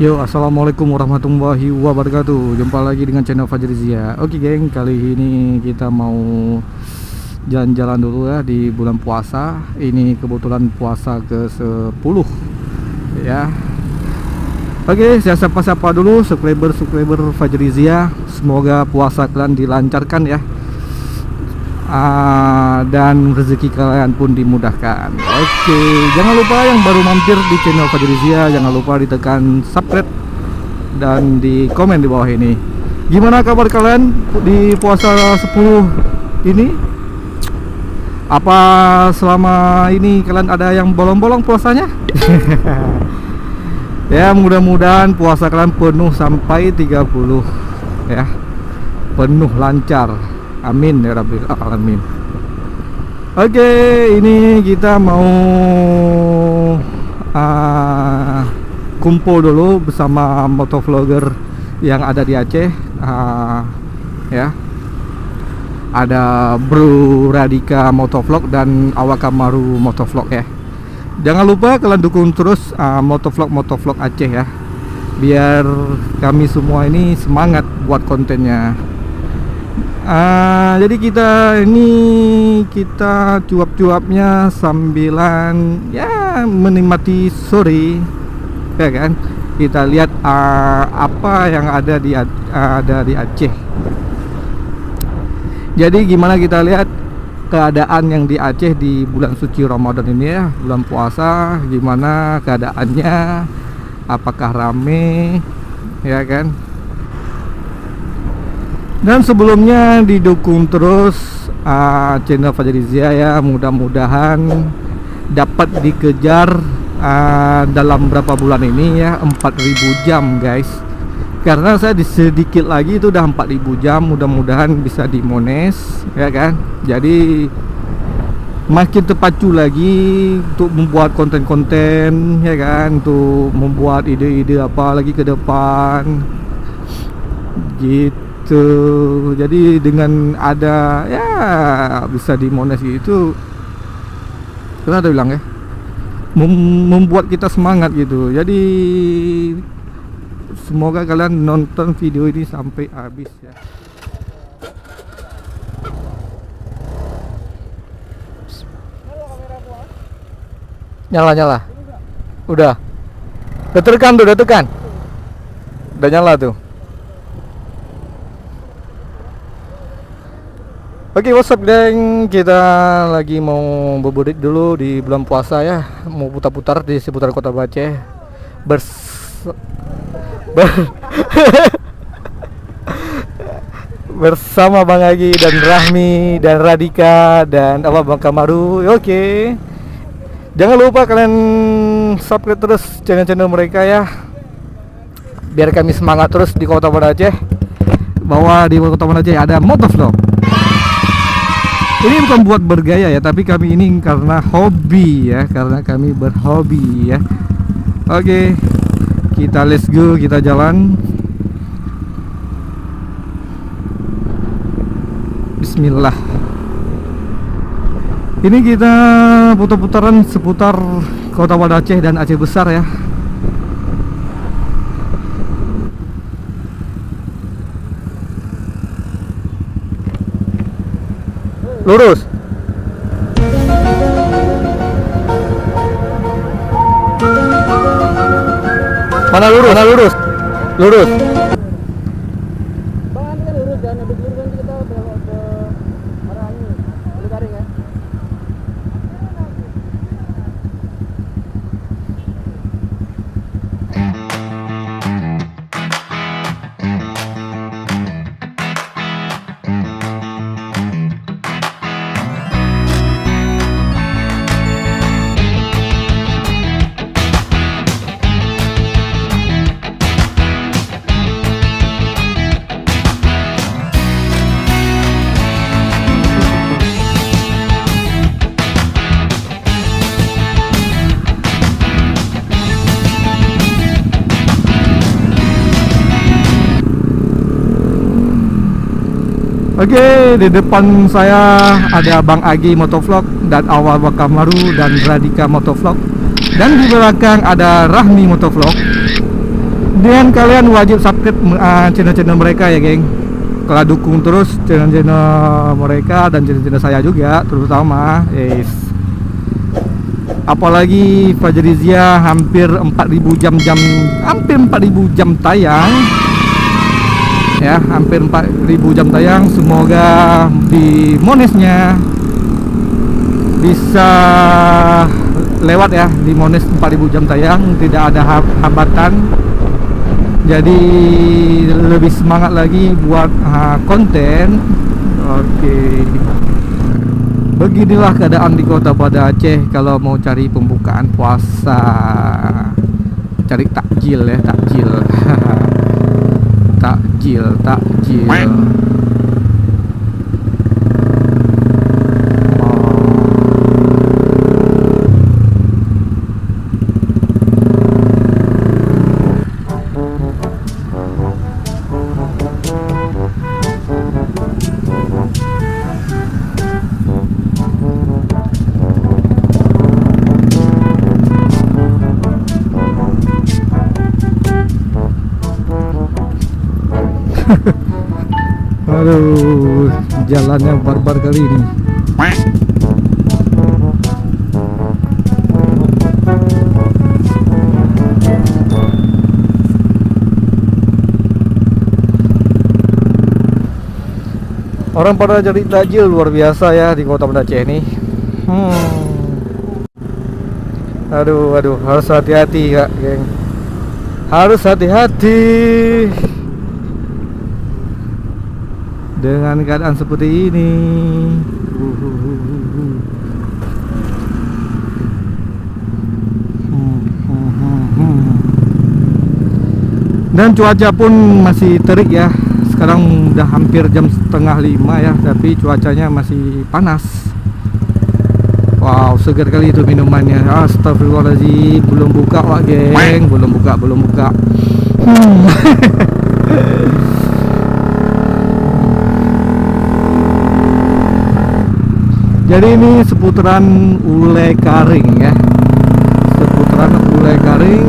Yo, assalamualaikum warahmatullahi wabarakatuh. Jumpa lagi dengan channel Fajrizia. Oke geng, kali ini kita mau jalan-jalan dulu ya di bulan puasa. Ini kebetulan puasa ke-10 ya. Oke, saya sapa-sapa dulu subscriber Fajrizia. Semoga puasa kalian dilancarkan ya, dan rezeki kalian pun dimudahkan. Oke, jangan lupa yang baru mampir di channel Fajrizia, jangan lupa ditekan subscribe dan di komen di bawah ini. Gimana kabar kalian di puasa 10 ini? Apa selama ini kalian ada yang bolong-bolong puasanya? Ya, mudah-mudahan puasa kalian penuh sampai 30 ya, penuh lancar. Amin ya rabbil alamin. Oke, ini kita mau kumpul dulu bersama motovlogger yang ada di Aceh. Ya, ada Bro Radika Motovlog dan Awakamaru Motovlog ya. Jangan lupa kalian dukung terus motovlog Aceh ya, biar kami semua ini semangat buat kontennya. Jadi kita cuap-cuapnya sambilan ya menikmati sore ya kan. Kita lihat apa yang ada di Aceh. Jadi gimana kita lihat keadaan yang di Aceh di bulan suci Ramadan ini ya, bulan puasa, gimana keadaannya, apakah rame ya kan. Dan sebelumnya didukung terus channel Fajrizia ya, mudah-mudahan dapat dikejar dalam berapa bulan ini ya, 4000 jam guys. Karena saya sedikit lagi itu udah 4000 jam, mudah-mudahan bisa dimones ya kan. Jadi makin terpacu lagi untuk membuat konten-konten ya kan, untuk membuat ide-ide apa lagi ke depan gitu. Jadi dengan ada ya bisa dimones itu, kita ada bilang ya, membuat kita semangat gitu. Jadi semoga kalian nonton video ini sampai habis ya. Nyala. Udah tekan tuh, udah tekan. Udah nyala tuh. Oke, what's up geng, kita lagi mau berburit dulu di bulan puasa ya, mau putar-putar di seputar kota Aceh bersama Bang Agi dan Rahmi dan Radika dan Bang Kamaru. Oke, jangan lupa kalian subscribe terus channel-channel mereka ya, biar kami semangat terus di kota Aceh. Bahwa di kota Aceh ada motovlog. Ini bukan buat bergaya ya, tapi kami ini karena hobi ya, karena kami berhobi ya. Oke, kita let's go, kita jalan. Bismillah. Ini kita putar-putaran seputar kota Aceh dan Aceh besar ya. Lurus. Mana lurus? Lurus. Bang, nanti kan lurus dan habis lurus nanti kita belok ke arah ini. Beli garing ya. Oke, di depan saya ada Bang Agi Motovlog dan Awakamaru dan Radika Motovlog, dan di belakang ada Rahmi Motovlog. Dan kalian wajib subscribe channel-channel mereka ya geng. Kalau dukung terus channel-channel mereka dan channel-channel saya juga terutama. Yes. Apalagi Fajrizia hampir 4.000 jam tayang. Ya, hampir 4.000 jam tayang. Semoga di Monesnya bisa lewat ya, di Mones 4.000 jam tayang, tidak ada hambatan. Jadi lebih semangat lagi buat konten. Oke. Beginilah keadaan di Kota Banda Aceh kalau mau cari pembukaan puasa. Cari takjil ya, takjil. takjil. Aduh, jalannya barbar kali ini. Orang pada cari takjil luar biasa ya di Kota Banda Aceh ini. Aduh, harus hati-hati ya, geng. Harus hati-hati dengan keadaan seperti ini. Dan cuaca pun masih terik ya. Sekarang udah hampir jam 4:30 ya, tapi cuacanya masih panas. Wow, segar kali itu minumannya. Astagfirullahaladzim, belum buka wak geng, belum buka. Jadi ini seputaran Ule Karing ya, seputaran Ule Karing.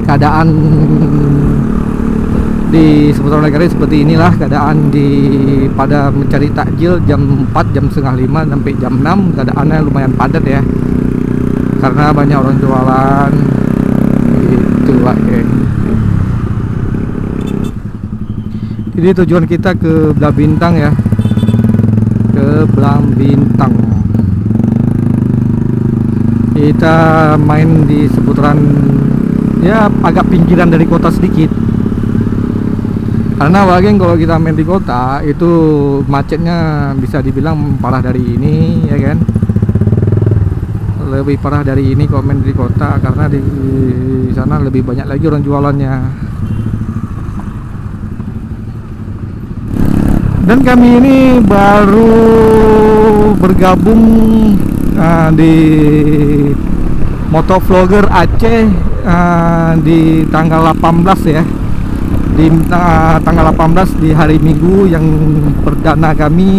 Keadaan di seputaran Ule Karing seperti inilah keadaan pada mencari takjil jam 4, jam 4:30 sampai jam 6. Keadaannya lumayan padat ya, karena banyak orang jualan gitu lah geng. Ini tujuan kita ke Belah Bintang ya, ke Belah Bintang. Kita main di seputaran ya agak pinggiran dari kota sedikit. Karena wageng kalau kita main di kota itu macetnya bisa dibilang parah dari ini ya kan. Lebih parah dari ini kalau main di kota, karena di sana lebih banyak lagi orang jualannya. Dan kami ini baru bergabung di Motovlogger Aceh di tanggal 18 ya, di tanggal 18 di hari Minggu yang perdana kami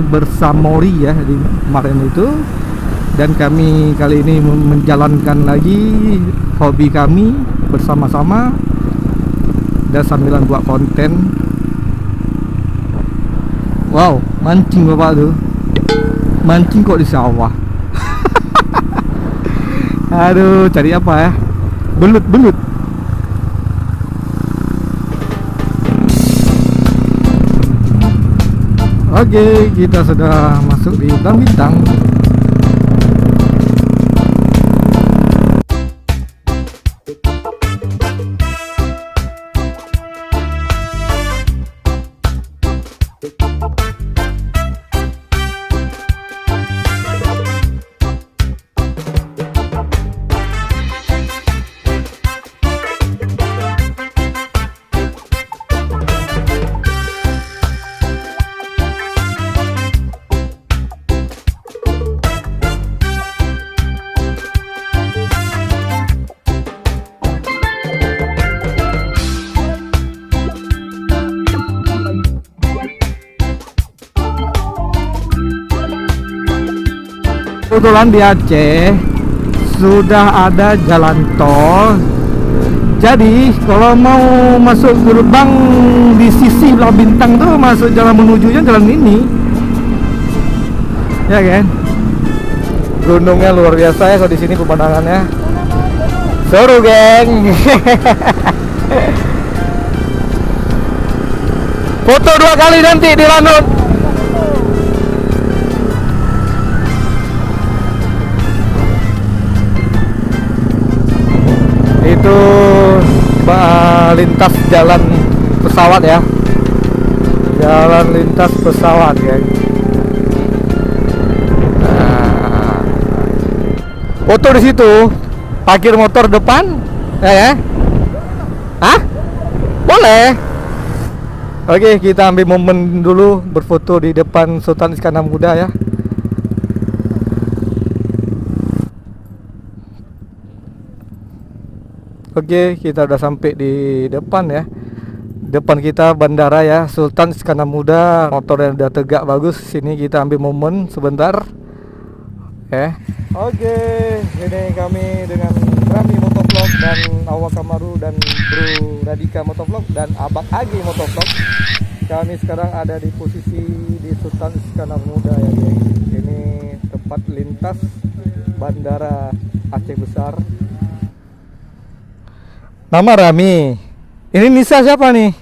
bersamori ya di kemarin itu. Dan kami kali ini menjalankan lagi hobi kami bersama-sama dan sambilan buat konten. Wow, mancing bapak tuh, mancing kok di sawah. Aduh, cari apa ya? Belut. Oke, kita sudah masuk di Belah Bintang. Kebetulan di Aceh sudah ada jalan tol Jadi kalau mau masuk gerbang di sisi Pulau Bintang tuh masuk jalan menujunya jalan ini. Ya kan? Gunungnya luar biasa ya kalau di sini pemandangannya. Seru, geng. Foto 2 kali nanti di Lanut. Itu lintas jalan pesawat ya. Jalan lintas pesawat, geng. Nah, foto di situ. Parkir motor depan, ya? Hah? Boleh. Oke, kita ambil momen dulu berfoto di depan Sultan Iskandar Muda ya. Oke, kita udah sampai di depan ya. Depan kita bandara ya, Sultan Iskandar Muda. Motornya udah tegak bagus. Sini kita ambil momen sebentar. Oke, ini kami dengan Rami Motovlog dan Awak Kamaru dan Bro Radika Motovlog dan Abang Agi Motovlog. Kami sekarang ada di posisi di Sultan Iskandar Muda ya, geng. Ini tempat lintas Bandara Aceh Besar. Nama Rami. Ini Nisa siapa nih?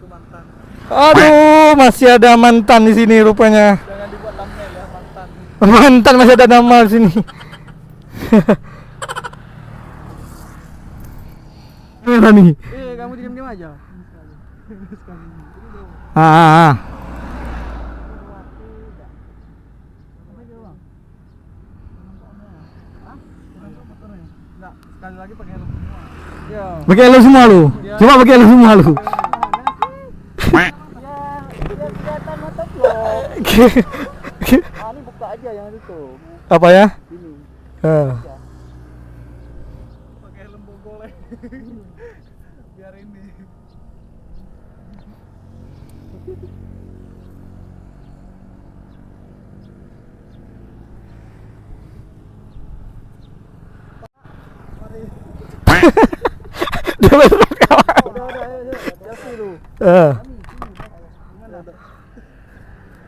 Mantan. Aduh, masih ada mantan di sini rupanya. Jangan dibuat thumbnail ya, mantan. Mantan masih ada nama di sini. Rami. Kamu diam-diam aja. Ah. Sekali lagi pakai helm semua. Ya. Pakai helm semua lu. Coba pakai helm semua lu. Kelihatan motovlog. Ini buka aja yang itu. Apa ya? Ini. Pakai helm bogol. Biar ini. Udah, Jatuh lu.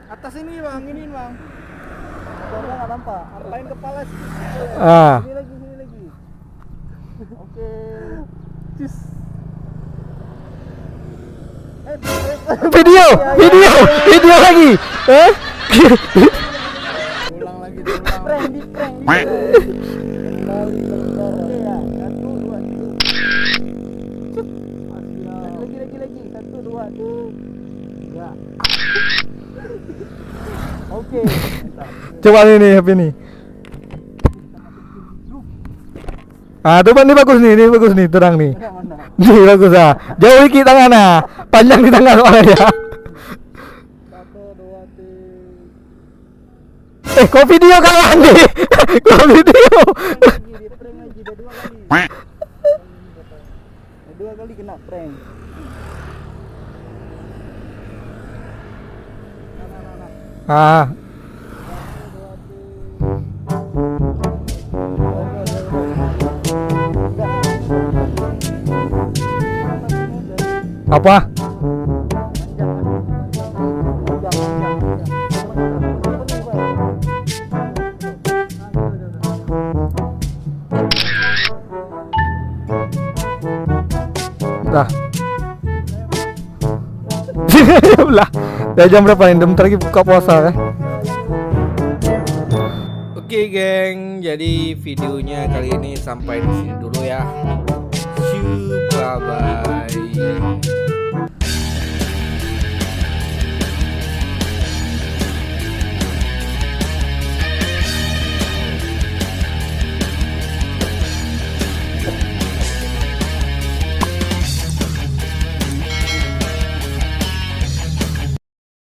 Atas ini bang, ini bang. Motornya nggak nampak. Apain kepala sih? Sini lagi. Oke. Cis. Video lagi. Ulang lagi, diulang. Prank. Kembali ke Oke ya. 1, 2, 3. Lagi. 1, 2, 3. Oke. Coba ini HP ini. Coba ini bagus nih, terang nih. Mana? Nih bagus ah. Jauh dikit tangan ah. Panjang di tangan soalnya ya. 1, 2, 3. Kok video kawan nih? Kok video? Di prank lagi, udah 2 kali. Dua kali kena prank. Ah. Apa? Dah. Ulah. Udah jam berapa nih? Bentar lagi buka puasa ya. Oke, geng. Jadi videonya kali ini sampai di sini dulu ya.